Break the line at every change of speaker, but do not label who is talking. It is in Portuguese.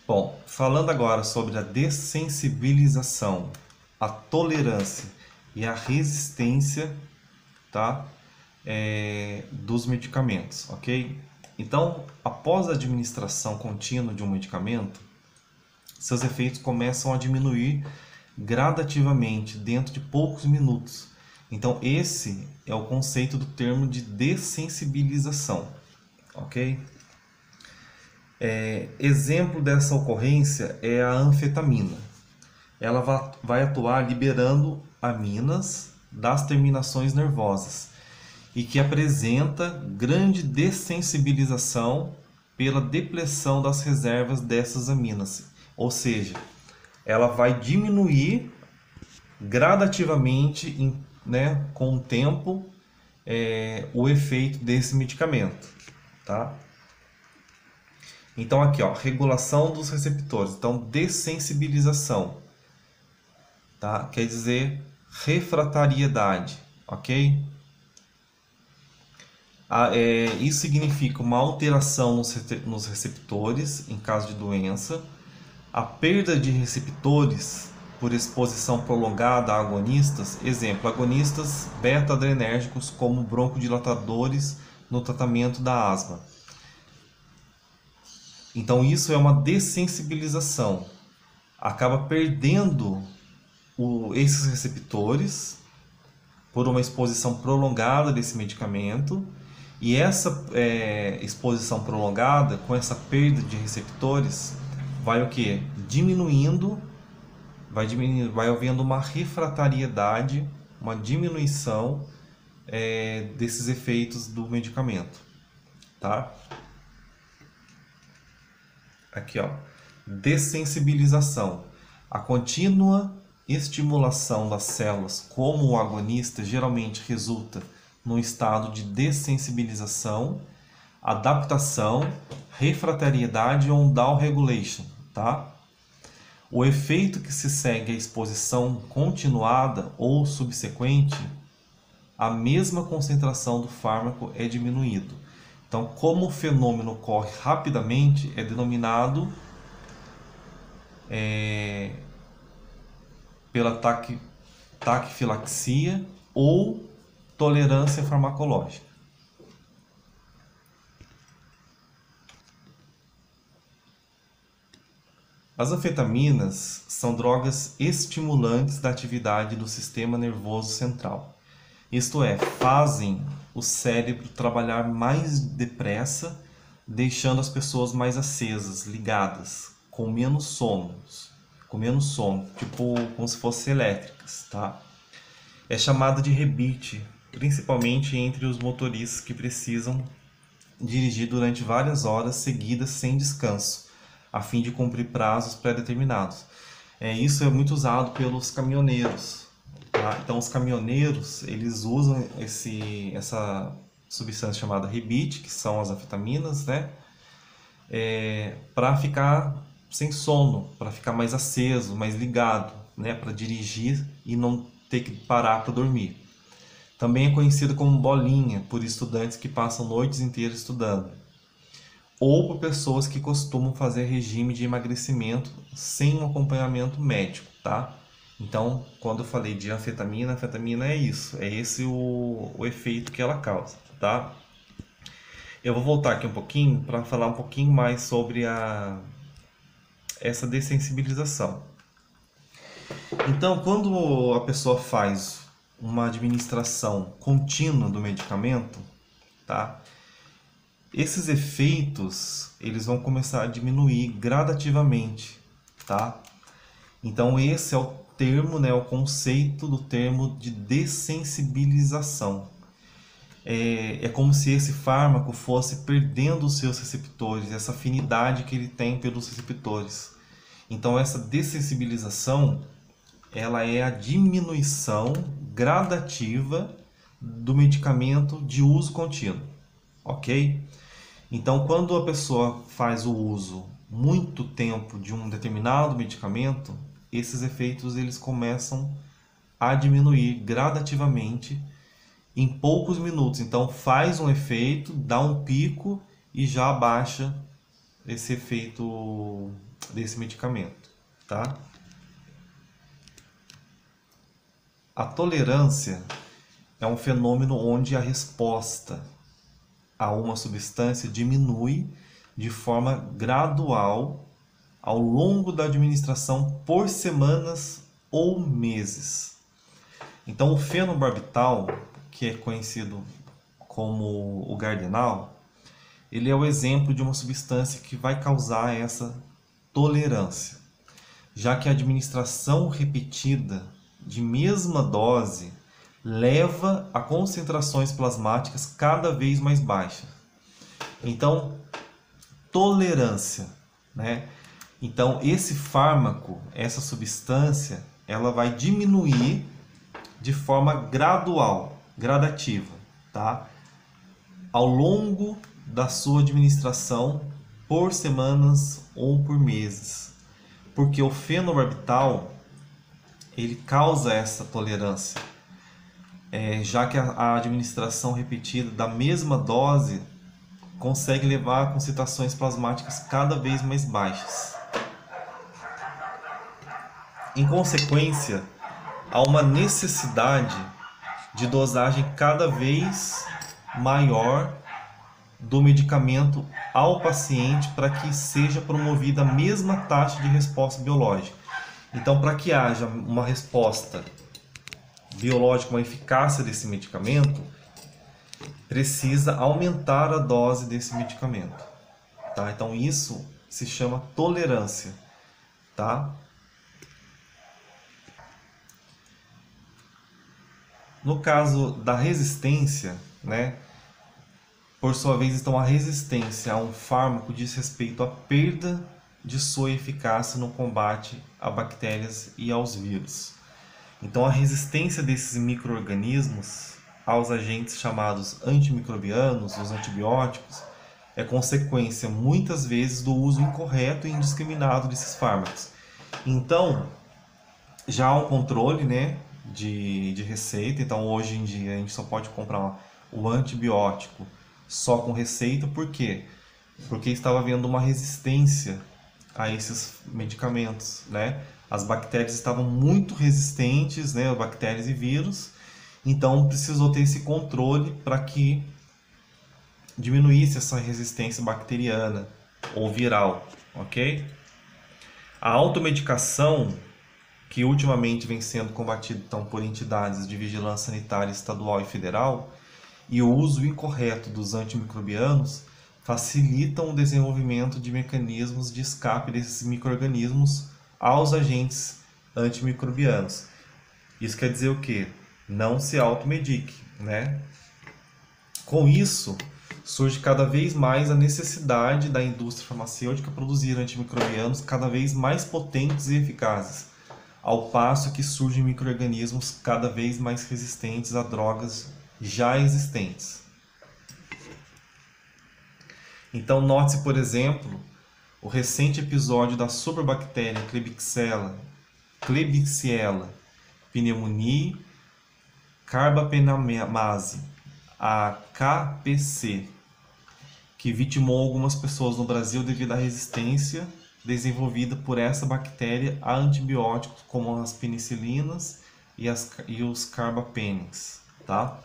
Bom, falando agora sobre a dessensibilização, a tolerância e a resistência, tá? Dos medicamentos, ok? Então, após a administração contínua de um medicamento, seus efeitos começam a diminuir gradativamente dentro de poucos minutos. Então, esse é o conceito do termo de dessensibilização, ok? Exemplo dessa ocorrência é a anfetamina. Ela vai atuar liberando aminas das terminações nervosas e que apresenta grande dessensibilização pela depressão das reservas dessas aminas. Ou seja, ela vai diminuir gradativamente, com o tempo, o efeito desse medicamento, tá? Então aqui, ó, regulação dos receptores. Então, dessensibilização, tá? Quer dizer refratariedade, ok? Isso significa uma alteração nos receptores em caso de doença, a perda de receptores por exposição prolongada a agonistas, exemplo, agonistas beta-adrenérgicos como broncodilatadores no tratamento da asma. Então isso é uma dessensibilização, acaba perdendo esses receptores por uma exposição prolongada desse medicamento, e essa exposição prolongada, com essa perda de receptores, vai o quê? Diminuindo, vai havendo uma refratariedade, uma diminuição desses efeitos do medicamento, tá? Aqui, ó, dessensibilização. A contínua estimulação das células como o agonista geralmente resulta num estado de dessensibilização, adaptação, refratariedade ou down regulation, tá? O efeito que se segue à exposição continuada ou subsequente, a mesma concentração do fármaco é diminuído. Então, como o fenômeno ocorre rapidamente, é denominado pela taquifilaxia ou tolerância farmacológica. As anfetaminas são drogas estimulantes da atividade do sistema nervoso central. Isto é, fazem o cérebro trabalhar mais depressa, deixando as pessoas mais acesas, ligadas, com menos sono, tipo como se fossem elétricas, tá? É chamada de rebite, principalmente entre os motoristas que precisam dirigir durante várias horas seguidas sem descanso, a fim de cumprir prazos pré-determinados. Isso é muito usado pelos caminhoneiros, tá? Então os caminhoneiros, eles usam essa substância chamada rebite, que são as anfetaminas, né? Para ficar sem sono, para ficar mais aceso, mais ligado, né? Para dirigir e não ter que parar para dormir. Também é conhecido como bolinha por estudantes que passam noites inteiras estudando, ou por pessoas que costumam fazer regime de emagrecimento sem um acompanhamento médico, tá? Então, quando eu falei de anfetamina, anfetamina é isso, é esse o efeito que ela causa, tá? Eu vou voltar aqui um pouquinho para falar um pouquinho mais sobre essa dessensibilização. Então, quando a pessoa faz uma administração contínua do medicamento, tá? Esses efeitos, eles vão começar a diminuir gradativamente, tá? Então esse é o termo, né, o conceito do termo de dessensibilização. É como se esse fármaco fosse perdendo os seus receptores, essa afinidade que ele tem pelos receptores. Então essa dessensibilização, ela é a diminuição gradativa do medicamento de uso contínuo, ok? Então, quando a pessoa faz o uso muito tempo de um determinado medicamento, esses efeitos eles começam a diminuir gradativamente em poucos minutos. Então, faz um efeito, dá um pico e já abaixa esse efeito desse medicamento, tá? A tolerância é um fenômeno onde a resposta a uma substância diminui de forma gradual ao longo da administração por semanas ou meses. Então, o fenobarbital, que é conhecido como o Gardenal, ele é o exemplo de uma substância que vai causar essa tolerância, já que a administração repetida de mesma dose leva a concentrações plasmáticas cada vez mais baixas. Então, tolerância, né? Então, esse fármaco, essa substância, ela vai diminuir de forma gradual, gradativa, tá? Ao longo da sua administração por semanas ou por meses. Porque o fenobarbital, ele causa essa tolerância, já que a administração repetida da mesma dose consegue levar a concentrações plasmáticas cada vez mais baixas. Em consequência, há uma necessidade de dosagem cada vez maior do medicamento ao paciente para que seja promovida a mesma taxa de resposta biológica. Então, para que haja uma resposta biológica, uma eficácia desse medicamento, precisa aumentar a dose desse medicamento, tá? Então, isso se chama tolerância, tá? No caso da resistência, né? Por sua vez, então, a resistência a um fármaco diz respeito à perda de sua eficácia no combate a bactérias e aos vírus. Então, a resistência desses micro-organismos aos agentes chamados antimicrobianos, os antibióticos, é consequência, muitas vezes, do uso incorreto e indiscriminado desses fármacos. Então, já há um controle, né, de receita. Então, hoje em dia, a gente só pode comprar o antibiótico só com receita. Por quê? Porque estava havendo uma resistência a esses medicamentos, né? As bactérias estavam muito resistentes, né? Bactérias e vírus. Então, precisou ter esse controle para que diminuísse essa resistência bacteriana ou viral, ok? A automedicação, que ultimamente vem sendo combatida então, por entidades de vigilância sanitária estadual e federal, e o uso incorreto dos antimicrobianos facilitam o desenvolvimento de mecanismos de escape desses micro-organismos aos agentes antimicrobianos. Isso quer dizer o quê? Não se automedique, né? Com isso, surge cada vez mais a necessidade da indústria farmacêutica produzir antimicrobianos cada vez mais potentes e eficazes, ao passo que surgem micro-organismos cada vez mais resistentes a drogas já existentes. Então, note-se, por exemplo, o recente episódio da superbactéria Klebsiella pneumoniae carbapenemase, a KPC, que vitimou algumas pessoas no Brasil devido à resistência desenvolvida por essa bactéria a antibióticos como as penicilinas e os carbapenems, tá?